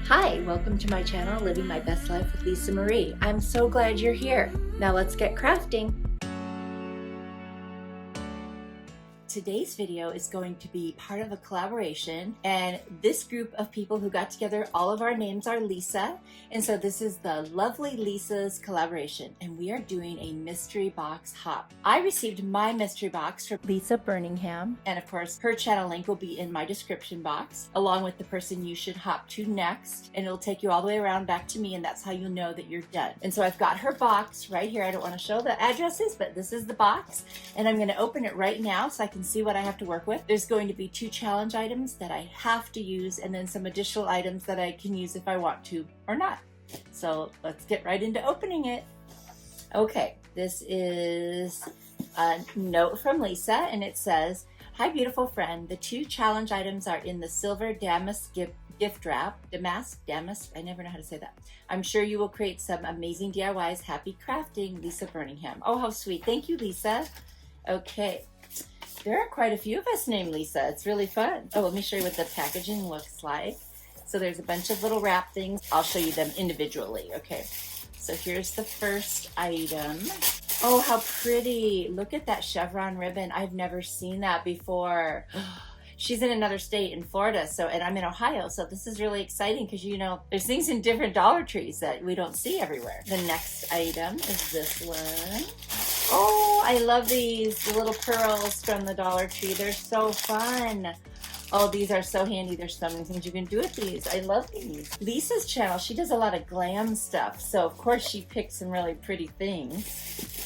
Hi, welcome to my channel, Living My Best Life with Lisa Marie. I'm so glad you're here. Now let's get crafting. Today's video is going to be part of a collaboration, and this group of people who got together, all of our names are Lisa, and so this is the Lovely Lisa's collaboration, and we are doing a mystery box hop. I received my mystery box from Lisa Birningham, and of course her channel link will be in my description box, along with the person you should hop to next, and it'll take you all the way around back to me, and that's how you'll know that you're done. And so I've got her box right here. I don't want to show the addresses, but this is the box, and I'm going to open it right now so I can see what I have to work with. There's going to be 2 challenge items that I have to use, and then some additional items that I can use if I want to or not. So let's get right into opening it. Okay, this is a note from Lisa, and it says, "Hi beautiful friend, the 2 challenge items are in the silver damask gift wrap. Damask, I never know how to say that. I'm sure you will create some amazing DIYs. Happy crafting, Lisa Birningham." Oh, how sweet. Thank you, Lisa. Okay. There are quite a few of us named Lisa. It's really fun. Oh, let me show you what the packaging looks like. So there's a bunch of little wrap things. I'll show you them individually. Okay, so here's the first item. Oh, how pretty. Look at that chevron ribbon. I've never seen that before. She's in another state, in Florida, and I'm in Ohio, so this is really exciting because, you know, there's things in different Dollar Trees that we don't see everywhere. The next item is this one. Oh, I love these, the little pearls from the Dollar Tree. They're so fun. Oh, these are so handy. There's so many things you can do with these. I love these. Lisa's channel, she does a lot of glam stuff, so of course she picks some really pretty things.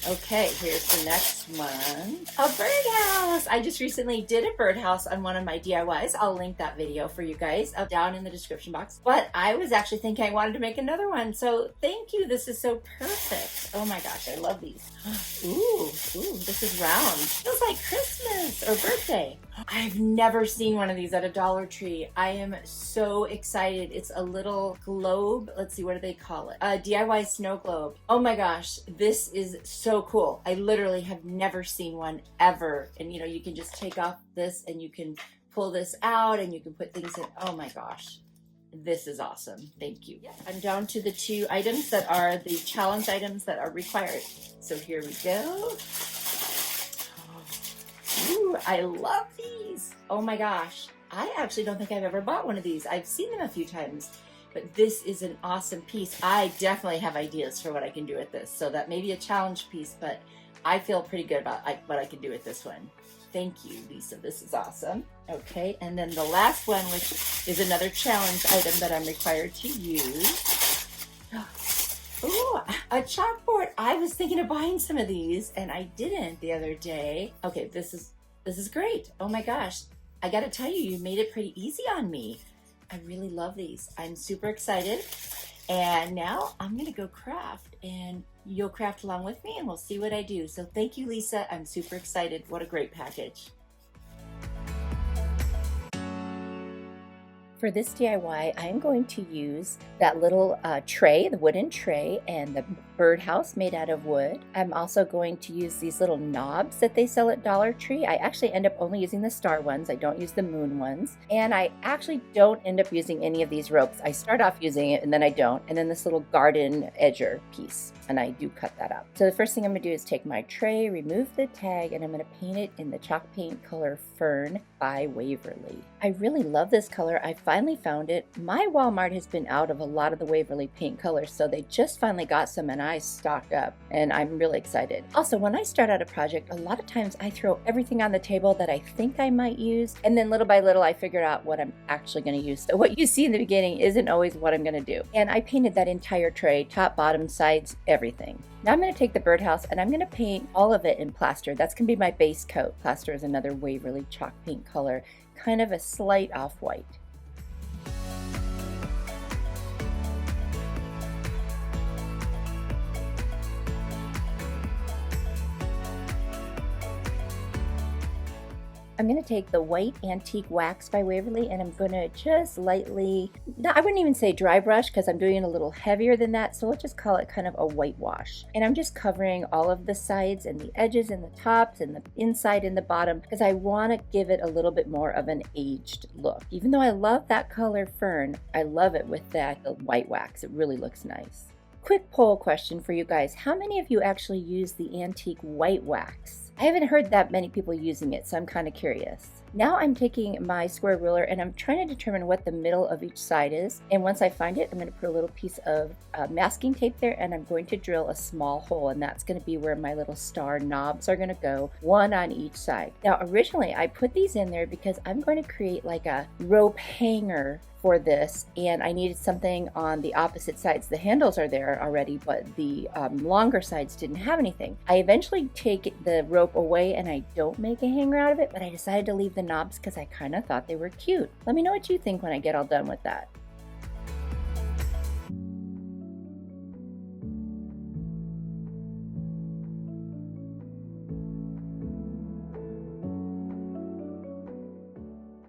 Okay, here's the next one. A birdhouse. I just recently did a birdhouse on one of my DIYs. I'll link that video for you guys down in the description box. But I was actually thinking I wanted to make another one, so thank you. This is so perfect. Oh my gosh, I love these. Ooh, this is round. Feels like Christmas or birthday. I've never seen one of these at a Dollar Tree. I am so excited. It's a little globe. Let's see, what do they call it? A DIY snow globe. Oh my gosh, this is so cool. I literally have never seen one ever. And you know, you can just take off this and you can pull this out and you can put things in. Oh my gosh. This is awesome. Thank you. I'm down to the 2 items that are the challenge items that are required. So here we go. Ooh, I love these. Oh my gosh. I actually don't think I've ever bought one of these. I've seen them a few times, but this is an awesome piece. I definitely have ideas for what I can do with this. So that may be a challenge piece, but I feel pretty good about what I can do with this one. Thank you, Lisa. This is awesome. Okay, and then the last one, which is another challenge item that I'm required to use. Ooh, a chalkboard. I was thinking of buying some of these and I didn't the other day. Okay, this is great. Oh my gosh. I gotta tell you, you made it pretty easy on me. I really love these. I'm super excited. And now I'm gonna go craft, and you'll craft along with me and we'll see what I do. So thank you, Lisa. I'm super excited. What a great package. For this DIY, I am going to use that little tray, the wooden tray, and the birdhouse made out of wood. I'm also going to use these little knobs that they sell at Dollar Tree. I actually end up only using the star ones. I don't use the moon ones. And I actually don't end up using any of these ropes. I start off using it and then I don't. And then this little garden edger piece, and I do cut that out. So the first thing I'm gonna do is take my tray, remove the tag, and I'm gonna paint it in the chalk paint color Fern by Waverly. I really love this color. I finally found it. My Walmart has been out of a lot of the Waverly paint colors, so they just finally got some and I stocked up, and I'm really excited. Also, when I start out a project, a lot of times I throw everything on the table that I think I might use, and then little by little I figure out what I'm actually gonna use. So what you see in the beginning isn't always what I'm gonna do. And I painted that entire tray, top, bottom, sides, everything. Now I'm going to take the birdhouse and I'm going to paint all of it in plaster. That's going to be my base coat. Plaster is another Waverly chalk paint color, kind of a slight off-white. I'm going to take the white antique wax by Waverly and I'm going to just lightly, I wouldn't even say dry brush because I'm doing it a little heavier than that, so let's just call it kind of a whitewash. And I'm just covering all of the sides and the edges and the tops and the inside and the bottom because I want to give it a little bit more of an aged look. Even though I love that color fern, I love it with that white wax. It really looks nice. Quick poll question for you guys. How many of you actually use the antique white wax? I haven't heard that many people using it, so I'm kind of curious. Now I'm taking my square ruler and I'm trying to determine what the middle of each side is. And once I find it, I'm going to put a little piece of masking tape there and I'm going to drill a small hole, and that's going to be where my little star knobs are going to go, one on each side. Now originally I put these in there because I'm going to create like a rope hanger for this, and I needed something on the opposite sides. The handles are there already, but the longer sides didn't have anything. I eventually take the rope away and I don't make a hanger out of it, but I decided to leave the knobs because I kind of thought they were cute. Let me know what you think when I get all done with that.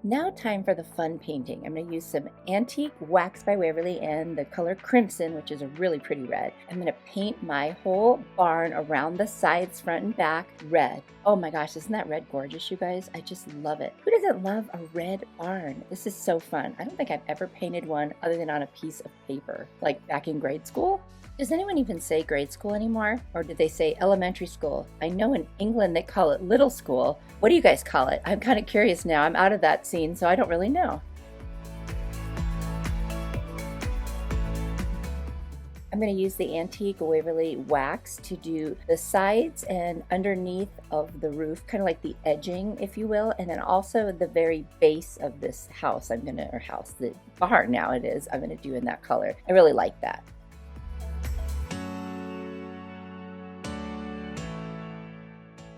Now time for the fun painting. I'm going to use some antique wax by Waverly and the color crimson, which is a really pretty red. I'm going to paint my whole barn around the sides, front and back, red. Oh my gosh, isn't that red gorgeous, you guys? I just love it. Who doesn't love a red barn? This is so fun. I don't think I've ever painted one other than on a piece of paper, like back in grade school. Does anyone even say grade school anymore? Or did they say elementary school? I know in England they call it little school. What do you guys call it? I'm kind of curious now. I'm out of that scene, so I don't really know. I'm going to use the antique Waverly wax to do the sides and underneath of the roof, kind of like the edging, if you will, and then also the very base of this house. The barn now it is, I'm going to do in that color. I really like that.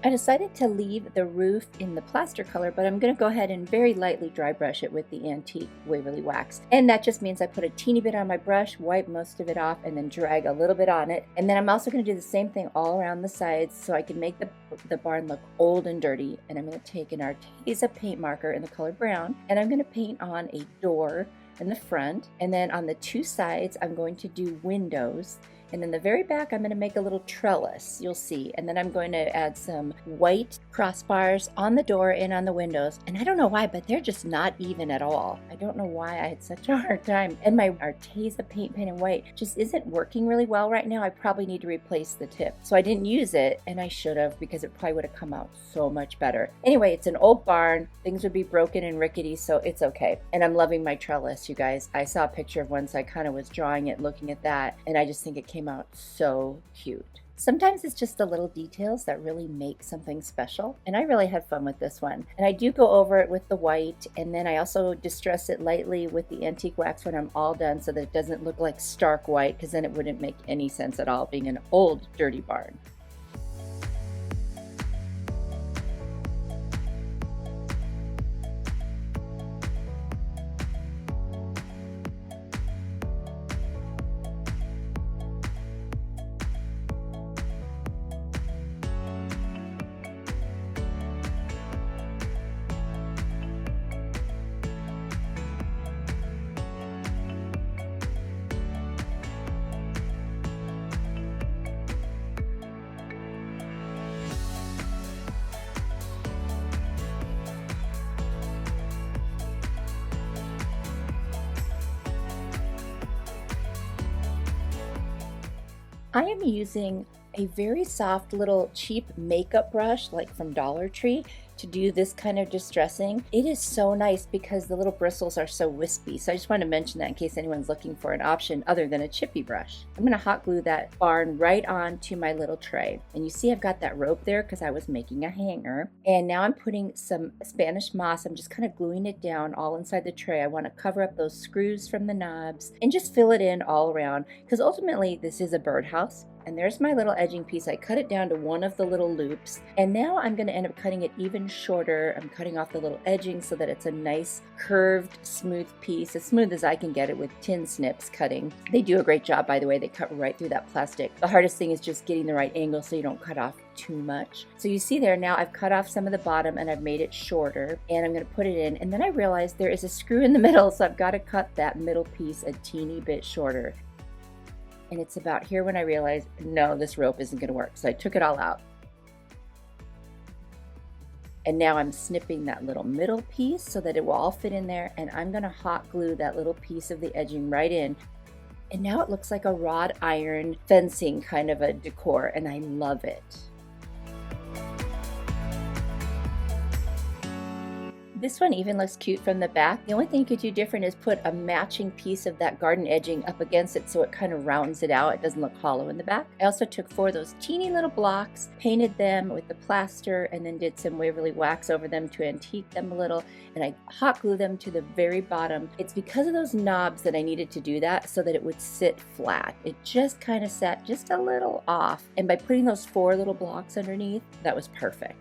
I decided to leave the roof in the plaster color, but I'm going to go ahead and very lightly dry brush it with the antique Waverly wax. And that just means I put a teeny bit on my brush, wipe most of it off, and then drag a little bit on it. And then I'm also going to do the same thing all around the sides so I can make the barn look old and dirty. And I'm going to take an Arteza paint marker in the color brown, and I'm going to paint on a door in the front. And then on the two sides, I'm going to do windows. And in the very back, I'm going to make a little trellis, you'll see. And then I'm going to add some white crossbars on the door and on the windows. And I don't know why, but they're just not even at all. I don't know why I had such a hard time. And my Arteza paint pen in white just isn't working really well right now. I probably need to replace the tip. So I didn't use it, and I should have, because it probably would have come out so much better. Anyway, it's an old barn. Things would be broken and rickety, so it's okay. And I'm loving my trellis, you guys. I saw a picture of one, so I kind of was drawing it, looking at that, and I just think it came out so cute. Sometimes it's just the little details that really make something special, and I really had fun with this one. And I do go over it with the white, and then I also distress it lightly with the antique wax when I'm all done so that it doesn't look like stark white, because then it wouldn't make any sense at all being an old dirty barn. I am using a very soft little cheap makeup brush, like from Dollar Tree, to do this kind of distressing. It is so nice because the little bristles are so wispy. So I just want to mention that in case anyone's looking for an option other than a chippy brush. I'm going to hot glue that barn right onto my little tray. And you see I've got that rope there because I was making a hanger. And now I'm putting some Spanish moss. I'm just kind of gluing it down all inside the tray. I want to cover up those screws from the knobs and just fill it in all around, because ultimately this is a birdhouse. And there's my little edging piece. I cut it down to one of the little loops, and now I'm going to end up cutting it even shorter. I'm cutting off the little edging so that it's a nice curved smooth piece, as smooth as I can get it with tin snips cutting. They do a great job, by the way. They cut right through that plastic. The hardest thing is just getting the right angle so you don't cut off too much. So you see there, now I've cut off some of the bottom and I've made it shorter, and I'm going to put it in, and then I realized there is a screw in the middle, so I've got to cut that middle piece a teeny bit shorter. And it's about here when I realized, no, this rope isn't going to work. So I took it all out. And now I'm snipping that little middle piece so that it will all fit in there, and I'm going to hot glue that little piece of the edging right in. And now it looks like a wrought iron fencing kind of a decor, and I love it. This one even looks cute from the back. The only thing you could do different is put a matching piece of that garden edging up against it so it kind of rounds it out. It doesn't look hollow in the back. I also took 4 of those teeny little blocks, painted them with the plaster, and then did some Waverly wax over them to antique them a little, and I hot glued them to the very bottom. It's because of those knobs that I needed to do that so that it would sit flat. It just kind of sat just a little off, and by putting those 4 little blocks underneath, that was perfect.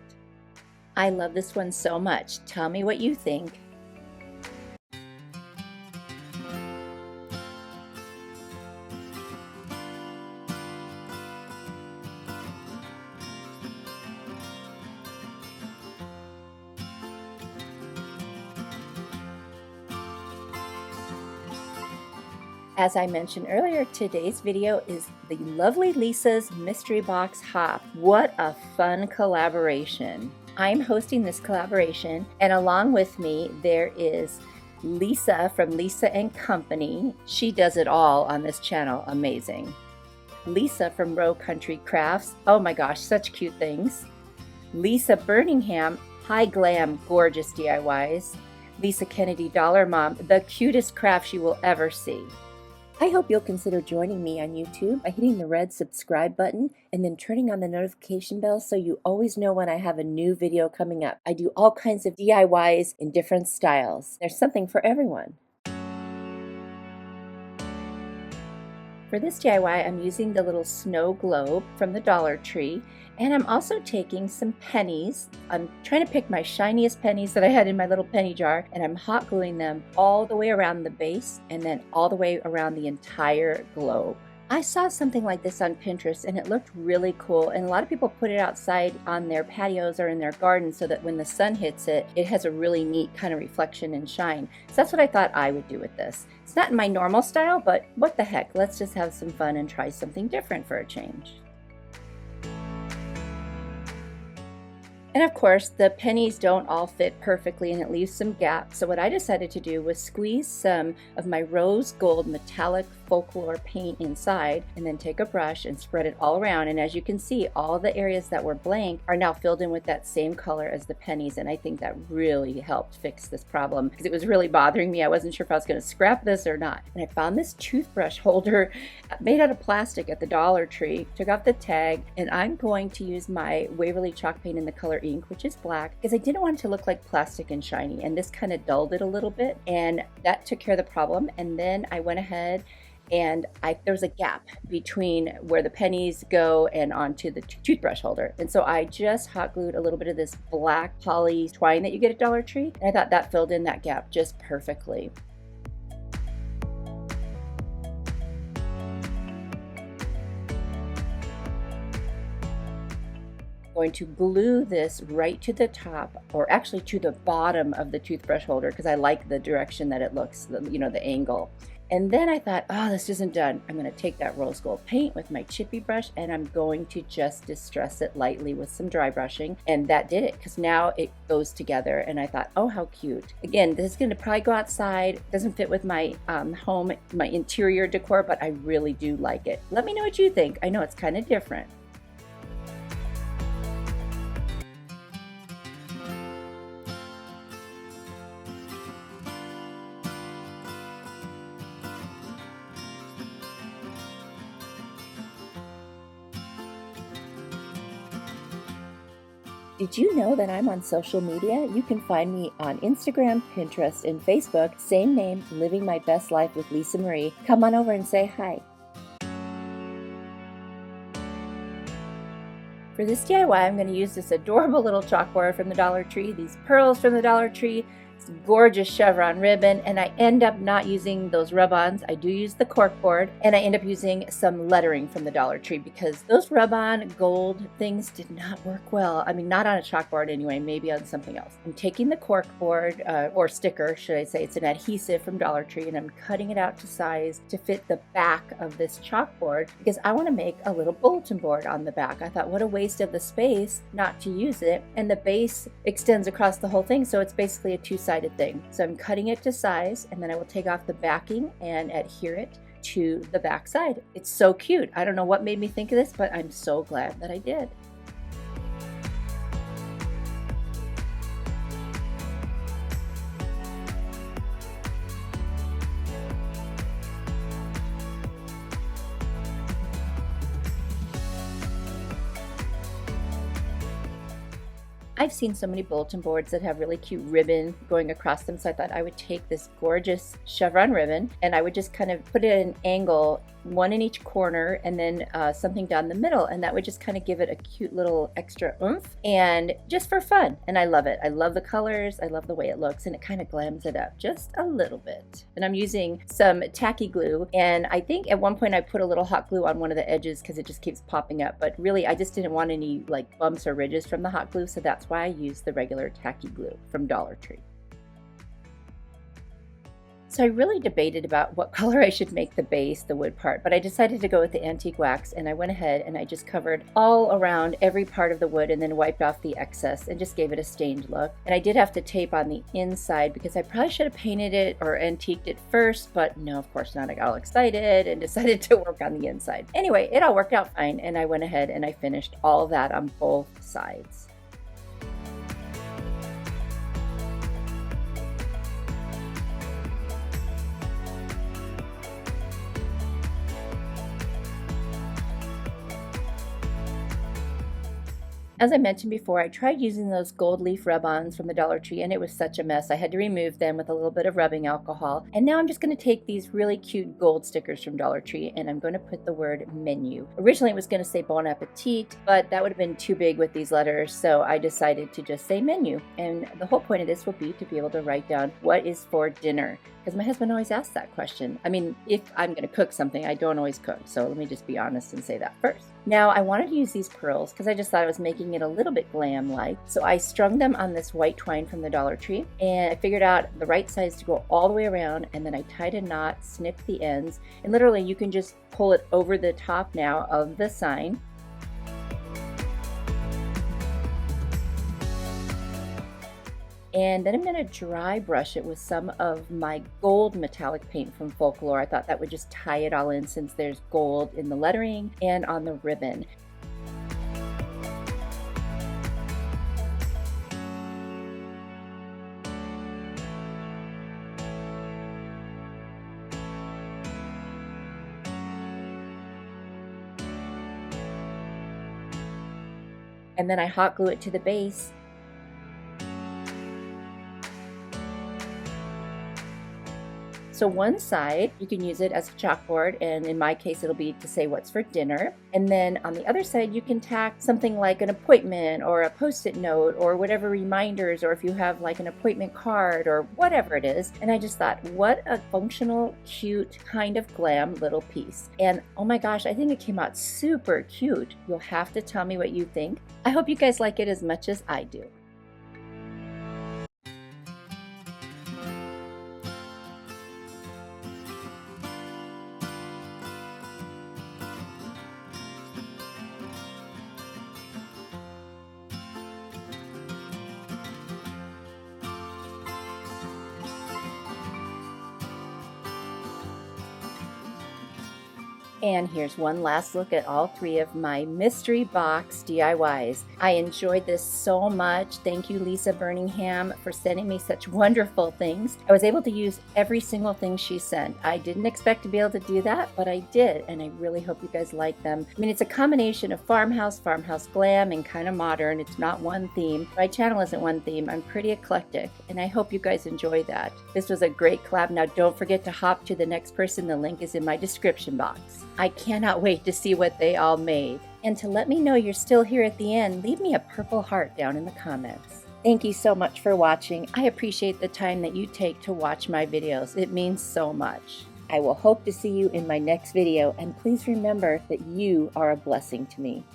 I love this one so much. Tell me what you think. As I mentioned earlier, today's video is the lovely Lisa's Mystery Box Hop. What a fun collaboration. I'm hosting this collaboration, and along with me there is Lisa from Lisa & Company. She does it all on this channel, amazing. Lisa from Row Country Crafts, oh my gosh, such cute things. Lisa Birningham, high glam, gorgeous DIYs. Lisa Kennedy Dollar Mom, the cutest crafts you will ever see. I hope you'll consider joining me on YouTube by hitting the red subscribe button and then turning on the notification bell so you always know when I have a new video coming up. I do all kinds of DIYs in different styles. There's something for everyone. For this DIY, I'm using the little snow globe from the Dollar Tree, and I'm also taking some pennies. I'm trying to pick my shiniest pennies that I had in my little penny jar, and I'm hot gluing them all the way around the base and then all the way around the entire globe. I saw something like this on Pinterest and it looked really cool, and a lot of people put it outside on their patios or in their garden so that when the sun hits it, it has a really neat kind of reflection and shine. So that's what I thought I would do with this. It's not in my normal style, but what the heck, let's just have some fun and try something different for a change. And of course, the pennies don't all fit perfectly and it leaves some gaps. So what I decided to do was squeeze some of my rose gold metallic folklore paint inside and then take a brush and spread it all around. And as you can see, all the areas that were blank are now filled in with that same color as the pennies. And I think that really helped fix this problem because it was really bothering me. I wasn't sure if I was going to scrap this or not. And I found this toothbrush holder made out of plastic at the Dollar Tree, took off the tag, and I'm going to use my Waverly chalk paint in the color ink, which is black, because I didn't want it to look like plastic and shiny, and this kind of dulled it a little bit, and that took care of the problem. And then I went ahead and there was a gap between where the pennies go and onto the toothbrush holder, and so I just hot glued a little bit of this black poly twine that you get at Dollar Tree, and I thought that filled in that gap just perfectly. Going to glue this right to the top, or actually to the bottom of the toothbrush holder, because I like the direction that it looks, the angle. And then I thought, oh, this isn't done. I'm going to take that rose gold paint with my chippy brush and I'm going to just distress it lightly with some dry brushing. And that did it, because now it goes together. And I thought, oh, how cute. Again, this is going to probably go outside. It doesn't fit with my home, my interior decor, but I really do like it. Let me know what you think. I know it's kind of different. Did you know that I'm on social media? You can find me on Instagram, Pinterest, and Facebook. Same name, Living My Best Life with Lisa Marie. Come on over and say hi. For this DIY, I'm going to use this adorable little chalkboard from the Dollar Tree, these pearls from the Dollar Tree, this gorgeous chevron ribbon, and I end up not using those rub-ons. I do use the corkboard, and I end up using some lettering from the Dollar Tree because those rub-on gold things did not work well. I mean, not on a chalkboard anyway, maybe on something else. I'm taking the corkboard, or sticker, should I say. It's an adhesive from Dollar Tree, and I'm cutting it out to size to fit the back of this chalkboard because I want to make a little bulletin board on the back. I thought, what a waste of the space not to use it, and the base extends across the whole thing, so it's basically a two-sided thing. So I'm cutting it to size, and then I will take off the backing and adhere it to the back side. It's so cute. I don't know what made me think of this, but I'm so glad that I did. I've seen so many bulletin boards that have really cute ribbon going across them, so I thought I would take this gorgeous chevron ribbon and I would just kind of put it at an angle, one in each corner, and then something down the middle, and that would just kind of give it a cute little extra oomph and just for fun. And I love it. I love the colors, I love the way it looks, and it kind of glams it up just a little bit. And I'm using some tacky glue, and I think at one point I put a little hot glue on one of the edges because it just keeps popping up, but really I just didn't want any like bumps or ridges from the hot glue, so that's why I use the regular tacky glue from Dollar Tree. So I really debated about what color I should make the base, the wood part, but I decided to go with the antique wax, and I went ahead and I just covered all around every part of the wood and then wiped off the excess and just gave it a stained look. And I did have to tape on the inside because I probably should have painted it or antiqued it first, but no, of course not. I got all excited and decided to work on the inside. Anyway, it all worked out fine, and I went ahead and I finished all of that on both sides. As I mentioned before, I tried using those gold leaf rub-ons from the Dollar Tree, and it was such a mess. I had to remove them with a little bit of rubbing alcohol. And now I'm just going to take these really cute gold stickers from Dollar Tree, and I'm going to put the word menu. Originally it was going to say Bon Appetit, but that would have been too big with these letters, so I decided to just say menu. And the whole point of this will be to be able to write down what is for dinner. Because my husband always asks that question. I mean, if I'm going to cook something, I don't always cook. So let me just be honest and say that first. Now, I wanted to use these pearls because I just thought I was making it a little bit glam-like. So I strung them on this white twine from the Dollar Tree, and I figured out the right size to go all the way around, and then I tied a knot, snipped the ends, and literally you can just pull it over the top now of the sign. And then I'm going to dry brush it with some of my gold metallic paint from Folklore. I thought that would just tie it all in since there's gold in the lettering and on the ribbon. And then I hot glue it to the base. So one side, you can use it as a chalkboard, and in my case, it'll be to say what's for dinner. And then on the other side, you can tack something like an appointment or a post-it note or whatever reminders, or if you have like an appointment card or whatever it is. And I just thought, what a functional, cute, kind of glam little piece. And oh my gosh, I think it came out super cute. You'll have to tell me what you think. I hope you guys like it as much as I do. And here's one last look at all three of my mystery box DIYs. I enjoyed this so much. Thank you, Lisa Birningham, for sending me such wonderful things. I was able to use every single thing she sent. I didn't expect to be able to do that, but I did, and I really hope you guys like them. I mean, it's a combination of farmhouse, farmhouse glam, and kind of modern. It's not one theme. My channel isn't one theme. I'm pretty eclectic, and I hope you guys enjoy that. This was a great collab. Now, don't forget to hop to the next person. The link is in my description box. I cannot wait to see what they all made. And to let me know you're still here at the end, leave me a purple heart down in the comments. Thank you so much for watching. I appreciate the time that you take to watch my videos. It means so much. I will hope to see you in my next video, and please remember that you are a blessing to me.